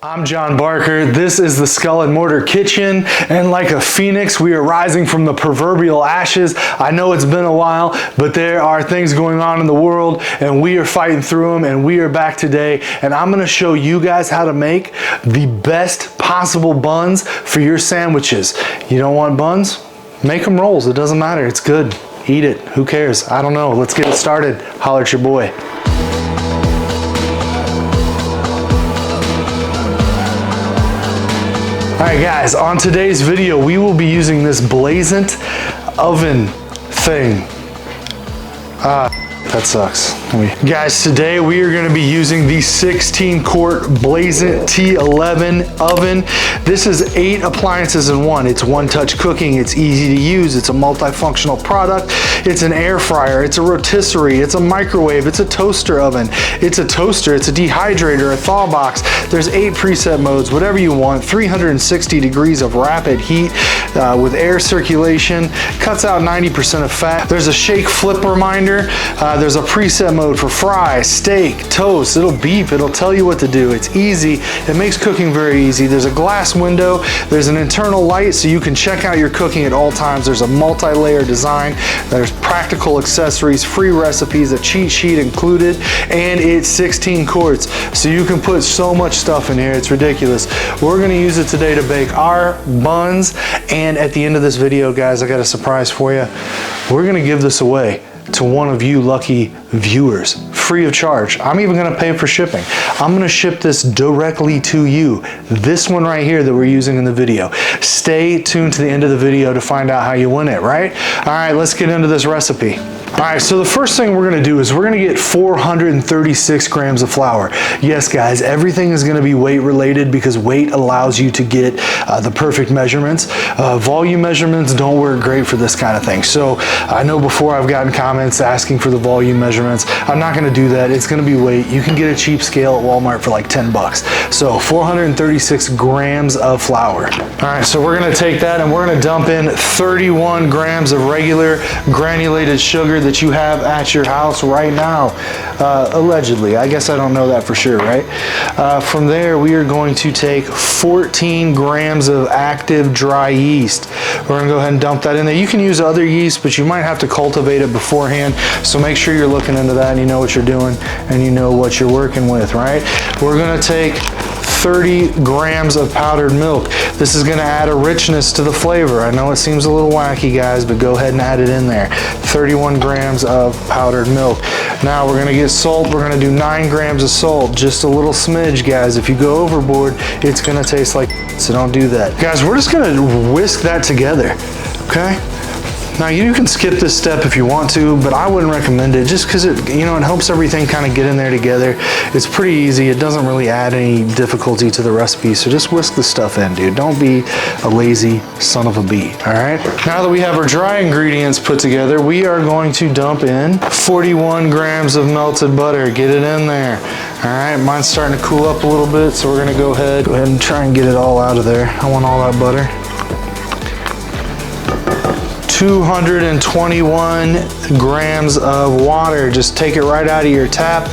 I'm John Barker. This is the Skull and Mortar Kitchen, and like a phoenix, we are rising from the proverbial ashes. I know it's been a while, but there are things going on in the world, and we are fighting through them, and we are back today, and I'm gonna show you guys how to make the best possible buns for your sandwiches. You don't want buns? Make them rolls. It doesn't matter. It's good. Eat it. Who cares? I don't know. Let's get it started. Holler at your boy. Alright guys, on today's video we will be using this blazant oven thing. That sucks. Guys, today we are going to be using the 16-quart Blazant T11 oven. This is 8 appliances in one. It's one-touch cooking. It's easy to use. It's a multifunctional product. It's an air fryer. It's a rotisserie. It's a microwave. It's a toaster oven. It's a toaster. It's a dehydrator, a thaw box. There's 8 preset modes, whatever you want. 360 degrees of rapid heat with air circulation. Cuts out 90% of fat. There's a shake flip reminder. There's a preset mode for fry, steak, toast. It'll beep, it'll tell you what to do. It's easy, it makes cooking very easy. There's a glass window, there's an internal light so you can check out your cooking at all times. There's a multi-layer design, there's practical accessories, free recipes, a cheat sheet included, and it's 16 quarts. So you can put so much stuff in here, it's ridiculous. We're gonna use it today to bake our buns, and at the end of this video, guys, I got a surprise for you. We're gonna give this away to one of you lucky viewers, free of charge. I'm even gonna pay for shipping. I'm gonna ship this directly to you. This one right here that we're using in the video. Stay tuned to the end of the video to find out how you win it, right? All right, let's get into this recipe. All right, so the first thing we're gonna do is we're gonna get 436 grams of flour. Yes, guys, everything is gonna be weight related because weight allows you to get the perfect measurements. Volume measurements don't work great for this kind of thing. So I know before I've gotten comments asking for the volume measurements. I'm not gonna do that. It's gonna be weight. You can get a cheap scale at Walmart for like 10 bucks. So 436 grams of flour. All right, so we're gonna take that and we're gonna dump in 31 grams of regular granulated sugar that you have at your house right now, allegedly. I guess I don't know that for sure, right? From there, we are going to take 14 grams of active dry yeast. We're gonna go ahead and dump that in there. You can use other yeast, but you might have to cultivate it beforehand, so make sure you're looking into that and you know what you're doing and you know what you're working with, right? We're gonna take 30 grams of powdered milk. This is gonna add a richness to the flavor. I know it seems a little wacky, guys, but go ahead and add it in there. 31 grams of powdered milk. Now we're gonna get salt. We're gonna do 9 grams of salt, just a little smidge, guys. If you go overboard, it's gonna taste like, so don't do that. Guys, we're just gonna whisk that together, okay? Now you can skip this step if you want to, but I wouldn't recommend it just because it, you know, it helps everything kind of get in there together. It's pretty easy. It doesn't really add any difficulty to the recipe. So just whisk the stuff in, dude. Don't be a lazy son of a bee, all right? Now that we have our dry ingredients put together, we are going to dump in 41 grams of melted butter. Get it in there. All right, mine's starting to cool up a little bit, so we're gonna go ahead and try and get it all out of there. I want all that butter. 221 grams of water. Just take it right out of your tap.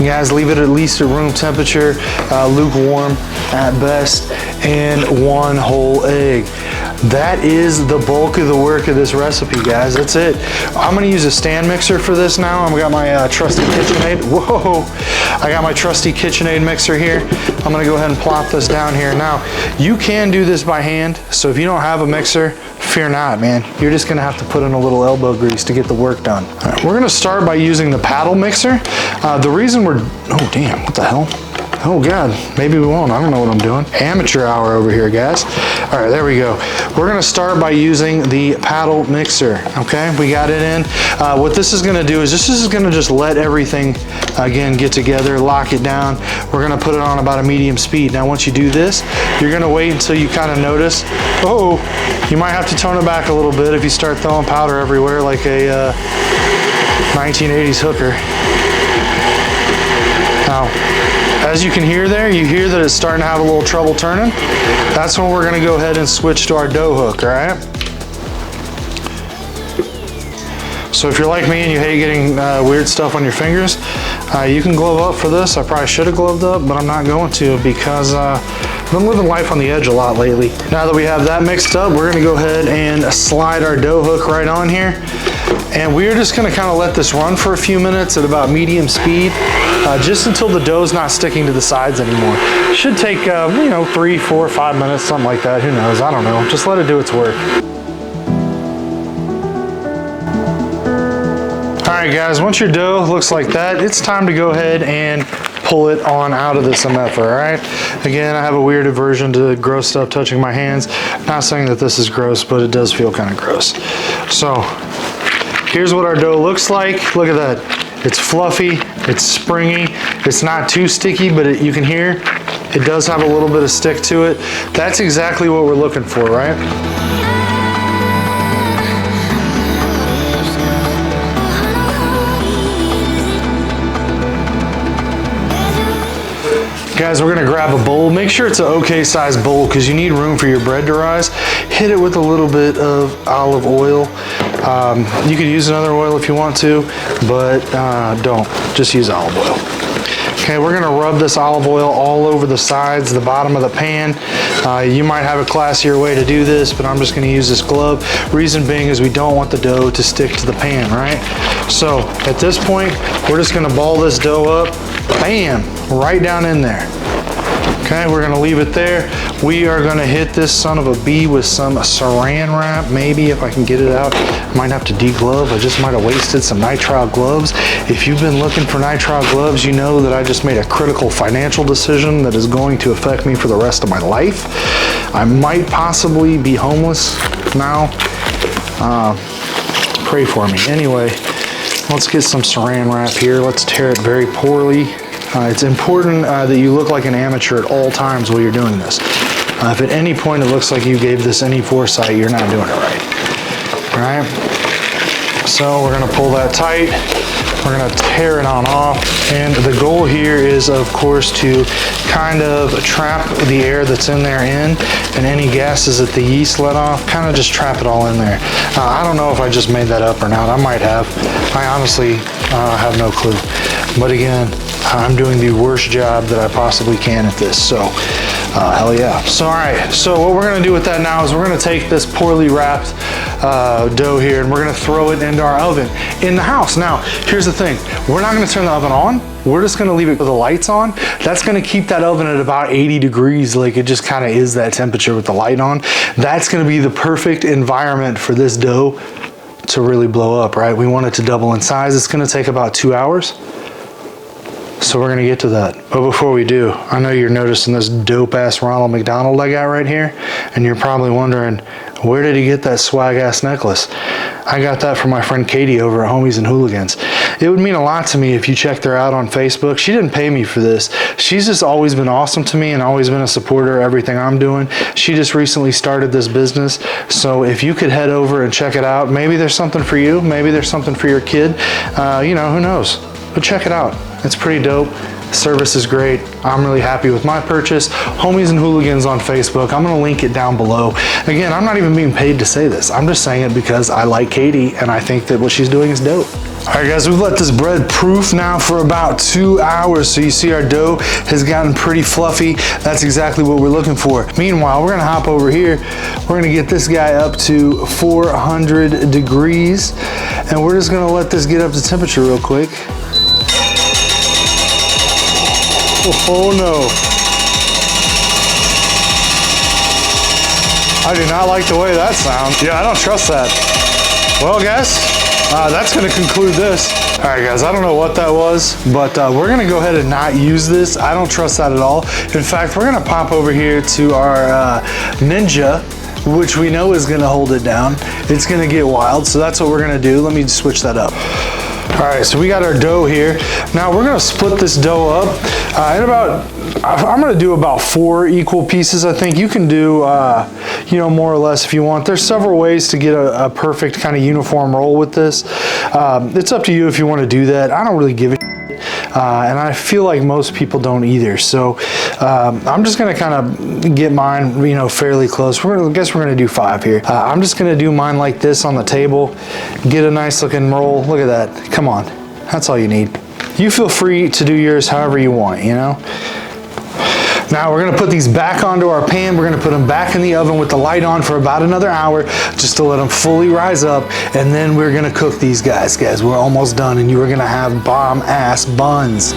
You guys leave it at least at room temperature, lukewarm at best, and 1 whole egg. That is the bulk of the work of this recipe, guys. That's it. I'm gonna use a stand mixer for this now. I've got my trusty KitchenAid. Whoa! I got my trusty KitchenAid mixer here. I'm gonna go ahead and plop this down here. Now, you can do this by hand, so if you don't have a mixer, fear not, man. You're just gonna have to put in a little elbow grease to get the work done. All right, we're gonna start by using the paddle mixer. The reason we're, oh damn, what the hell? Oh God, maybe we won't. I don't know what I'm doing. Amateur hour over here, guys. All right, there we go. We're gonna start by using the paddle mixer, okay? We got it in. What this is gonna do is this is gonna just let everything, again, get together, lock it down. We're gonna put it on about a medium speed. Now, once you do this, you're gonna wait until you kind of notice, oh, you might have to tone it back a little bit if you start throwing powder everywhere like a 1980s hooker. Now, as you can hear there, you hear that it's starting to have a little trouble turning. That's when we're gonna go ahead and switch to our dough hook, all right? So if you're like me and you hate getting weird stuff on your fingers, You can glove up for this. I probably should have gloved up, but I'm not going to because I've been living life on the edge a lot lately. Now that we have that mixed up, we're gonna go ahead and slide our dough hook right on here. And we're just gonna kind of let this run for a few minutes at about medium speed, just until the dough's not sticking to the sides anymore. Should take, you know, 3, 4, 5 minutes, something like that. Who knows? I don't know. Just let it do its work. All right, guys, once your dough looks like that, it's time to go ahead and pull it on out of the cementher, all right? Again, I have a weird aversion to gross stuff touching my hands. Not saying that this is gross, but it does feel kind of gross. So here's what our dough looks like. Look at that. It's fluffy, it's springy, it's not too sticky, but you can hear it does have a little bit of stick to it. That's exactly what we're looking for, right? Guys, we're gonna grab a bowl. Make sure it's an okay sized bowl because you need room for your bread to rise. Hit it with a little bit of olive oil. You could use another oil if you want to, but don't. Just use olive oil. Okay, we're gonna rub this olive oil all over the sides, the bottom of the pan. You might have a classier way to do this, but I'm just gonna use this glove. Reason being is we don't want the dough to stick to the pan, right? So at this point, we're just gonna ball this dough up, bam, right down in there. Okay, we're gonna leave it there. We are gonna hit this son of a bee with some saran wrap, maybe if I can get it out. Might have to deglove. I just might have wasted some nitrile gloves. If you've been looking for nitrile gloves, you know that I just made a critical financial decision that is going to affect me for the rest of my life. I might possibly be homeless now. Pray for me. Anyway, let's get some saran wrap here. Let's tear it very poorly. It's important that you look like an amateur at all times while you're doing this. If at any point it looks like you gave this any foresight, you're not doing it right. All right? So we're gonna pull that tight. We're gonna tear it on off. And the goal here is, of course, to kind of trap the air that's in there in, and any gases that the yeast let off, kind of just trap it all in there. I don't know if I just made that up or not. I might have. I honestly have no clue. But again, I'm doing the worst job that I possibly can at this, so hell yeah. So all right, so what we're gonna do with that now is we're gonna take this poorly wrapped dough here and we're gonna throw it into our oven in the house. Now, here's the thing. We're not gonna turn the oven on. We're just gonna leave it with the lights on. That's gonna keep that oven at about 80 degrees, like it just kind of is that temperature with the light on. That's gonna be the perfect environment for this dough to really blow up, right? We want it to double in size. It's gonna take about 2 hours. So we're gonna get to that. But before we do, I know you're noticing this dope ass Ronald McDonald I got right here, and you're probably wondering, where did he get that swag ass necklace? I got that from my friend Katie over at Homies and Hooligans. It would mean a lot to me if you checked her out on Facebook. She didn't pay me for this. She's just always been awesome to me and always been a supporter of everything I'm doing. She just recently started this business. So if you could head over and check it out, maybe there's something for you, maybe there's something for your kid. You know, who knows? But check it out. It's pretty dope. Service is great. I'm really happy with my purchase. Homies and Hooligans on Facebook. I'm gonna link it down below. Again, I'm not even being paid to say this. I'm just saying it because I like Katie and I think that what she's doing is dope. All right, guys, we've let this bread proof now for about 2 hours. So you see our dough has gotten pretty fluffy. That's exactly what we're looking for. Meanwhile, we're gonna hop over here. We're gonna get this guy up to 400 degrees. And we're just gonna let this get up to temperature real quick. Oh no. I do not like the way that sounds. Yeah, I don't trust that. Well, guys, that's gonna conclude this. All right, guys, I don't know what that was, but we're gonna go ahead and not use this. I don't trust that at all. In fact, we're gonna pop over here to our Ninja, which we know is gonna hold it down. It's gonna get wild, so that's what we're gonna do. Let me switch that up. All right, so we got our dough here. Now we're gonna split this dough up I'm gonna do about 4 equal pieces. I think you can do, you know, more or less if you want. There's several ways to get a perfect kind of uniform roll with this. It's up to you if you want to do that. I don't really give a shit. And I feel like most people don't either. So I'm just gonna kind of get mine, you know, fairly close. I guess we're gonna do 5 here. I'm just gonna do mine like this on the table. Get a nice looking roll. Look at that. Come on. That's all you need. you feel free to do yours however you want, you know? Now we're gonna put these back onto our pan. We're gonna put them back in the oven with the light on for about another hour, just to let them fully rise up. And then we're gonna cook these guys. Guys, we're almost done, and you are gonna have bomb ass buns.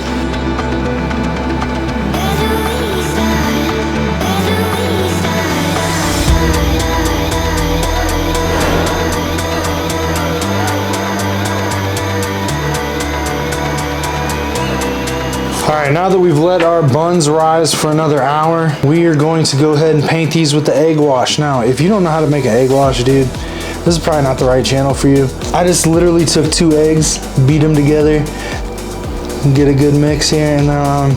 All right, now that we've let our buns rise for another hour, we are going to go ahead and paint these with the egg wash. Now, if you don't know how to make an egg wash, dude, this is probably not the right channel for you. I just literally took 2 eggs, beat them together, get a good mix here, and I'm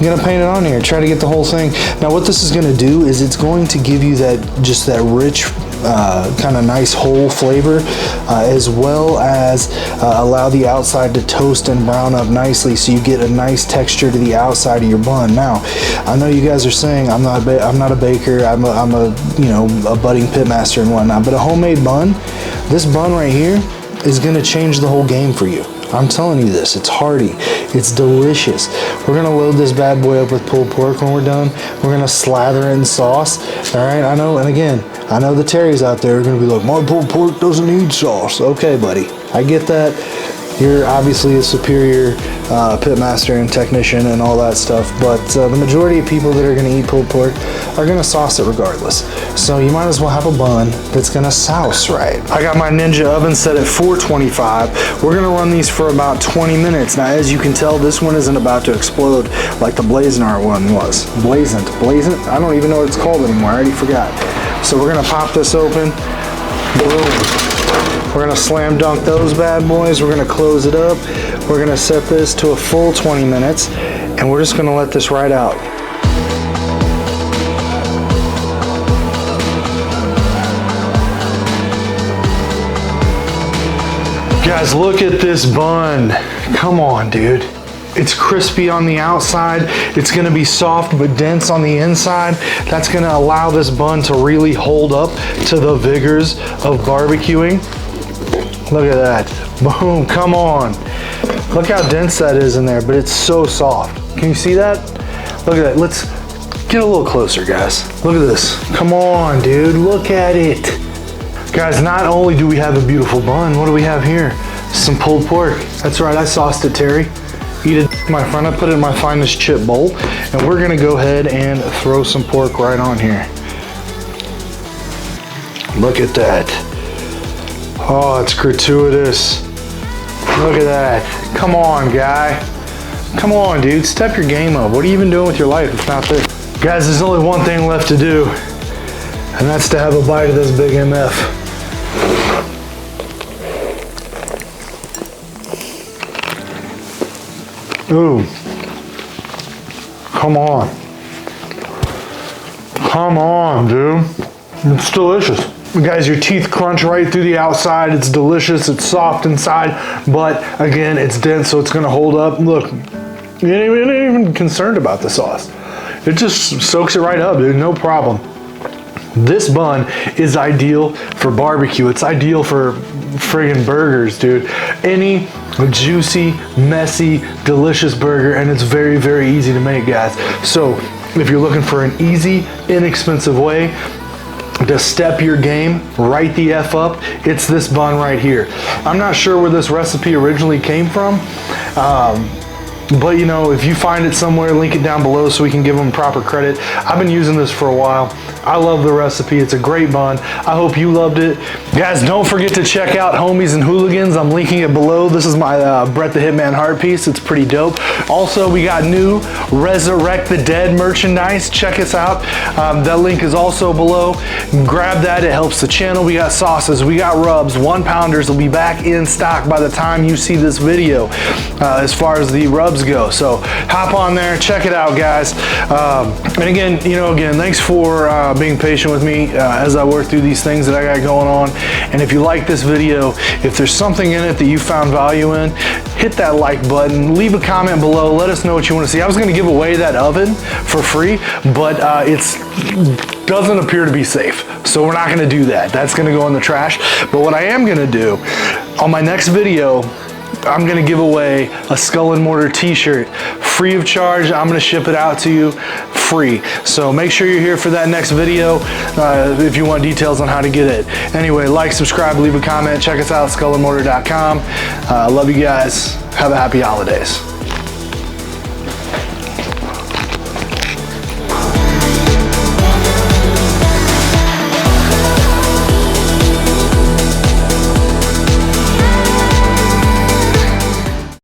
gonna paint it on here, try to get the whole thing. Now, what this is gonna do is it's going to give you that, just that rich, kind of nice whole flavor, as well as allow the outside to toast and brown up nicely, so you get a nice texture to the outside of your bun. Now, I know you guys are saying I'm not a baker, I'm a you know, a budding pitmaster and whatnot, but a homemade bun, this bun right here is gonna change the whole game for you. I'm telling you this, it's hearty, it's delicious. We're gonna load this bad boy up with pulled pork when we're done. We're gonna slather it in sauce, all right? I know, and again, I know the Terrys out there are gonna be like, my pulled pork doesn't need sauce. Okay, buddy, I get that. You're obviously a superior pitmaster and technician and all that stuff, but the majority of people that are gonna eat pulled pork are gonna sauce it regardless. So you might as well have a bun that's gonna souse right. I got my Ninja oven set at 425. We're gonna run these for about 20 minutes. Now, as you can tell, this one isn't about to explode like the Blazonart one was. Blazant? I don't even know what it's called anymore, I already forgot. So we're gonna pop this open, boom. We're gonna slam dunk those bad boys. We're gonna close it up. We're gonna set this to a full 20 minutes, and we're just gonna let this ride out. Guys, look at this bun. Come on, dude. It's crispy on the outside. It's gonna be soft but dense on the inside. That's gonna allow this bun to really hold up to the vigors of barbecuing. Look at that, boom, come on. Look how dense that is in there, but it's so soft. Can you see that? Look at that, let's get a little closer, guys. Look at this, come on, dude, look at it. Guys, not only do we have a beautiful bun, what do we have here? Some pulled pork. That's right, I sauced it, Terry. Eat it, my friend, I put it in my finest chip bowl, and we're gonna go ahead and throw some pork right on here. Look at that. Oh, it's gratuitous. Look at that. Come on, guy. Come on, dude. Step your game up. What are you even doing with your life if not this? Guys, there's only one thing left to do, and that's to have a bite of this big MF. Ooh. Come on. Come on, dude. It's delicious. Guys, your teeth crunch right through the outside. It's delicious, it's soft inside, but again, it's dense, so it's gonna hold up. Look, you ain't even concerned about the sauce. It just soaks it right up, dude, no problem. This bun is ideal for barbecue. It's ideal for friggin' burgers, dude. Any juicy, messy, delicious burger, and it's very, very easy to make, guys. So if you're looking for an easy, inexpensive way to step your game right the F up, it's this bun right here. I'm not sure where this recipe originally came from, but you know, if you find it somewhere, link it down below so we can give them proper credit. I've been using this for a while. I love the recipe. It's a great bun. I hope you loved it. Guys, don't forget to check out Homies and Hooligans. I'm linking it below. This is my Brett the Hitman heart piece. It's pretty dope. Also, we got new Resurrect the Dead merchandise. Check us out. That link is also below. Grab that. It helps the channel. We got sauces. We got rubs. 1-pounders will be back in stock by the time you see this video as far as the rubs go. So hop on there. Check it out, guys. And again, thanks for being patient with me as I work through these things that I got going on. And if you like this video, if there's something in it that you found value in, hit that like button, leave a comment below, let us know what you want to see. I was going to give away that oven for free, but it doesn't appear to be safe. So we're not going to do that. That's going to go in the trash. But what I am going to do on my next video, I'm gonna give away a Skull and Mortar t-shirt free of charge. I'm gonna ship it out to you free. So make sure you're here for that next video if you want details on how to get it. Anyway, like, subscribe, leave a comment, check us out, skullandmortar.com. Love you guys. Have a happy holidays.